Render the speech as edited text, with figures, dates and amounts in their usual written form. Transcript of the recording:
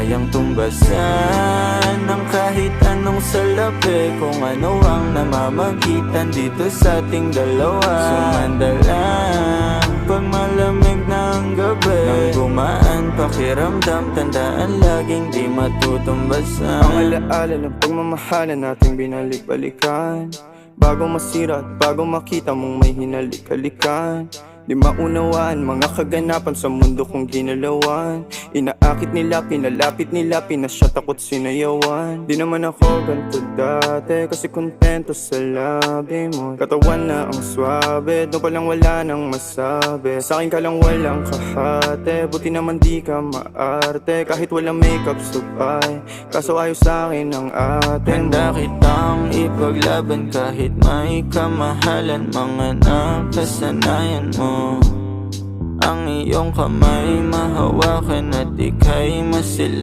kayang tumbasan ng kahit anong salapi, kung ano ang namamagitan dito sa ating dalawa. Sumanda lang pag malamig na ang gabi, nang gumaan pakiramdam, tandaan laging di matutumbasan. Ang alaala ng pagmamahalan nating binalik-balikan, bago masira at bago makita mong may hinalik-halikan. Di maunawaan mga kaganapan sa mundo kong ginalawan. Inaakit nila, pinalapit nila, pinashot ako't sinayawan. Di naman ako ganito dati, kasi kontento sa labi mo. Katawan na ang swabe, doon palang wala nang masabi. Sa'kin ka lang walang kahate, buti naman di ka maarte. Kahit walang makeup subay, kaso ayos sa'kin ang atin. Handa kitang ipaglaban kahit may kamahalan, mga nakasanayan mo. Ang iyong kamay mahawakan at ika'y masil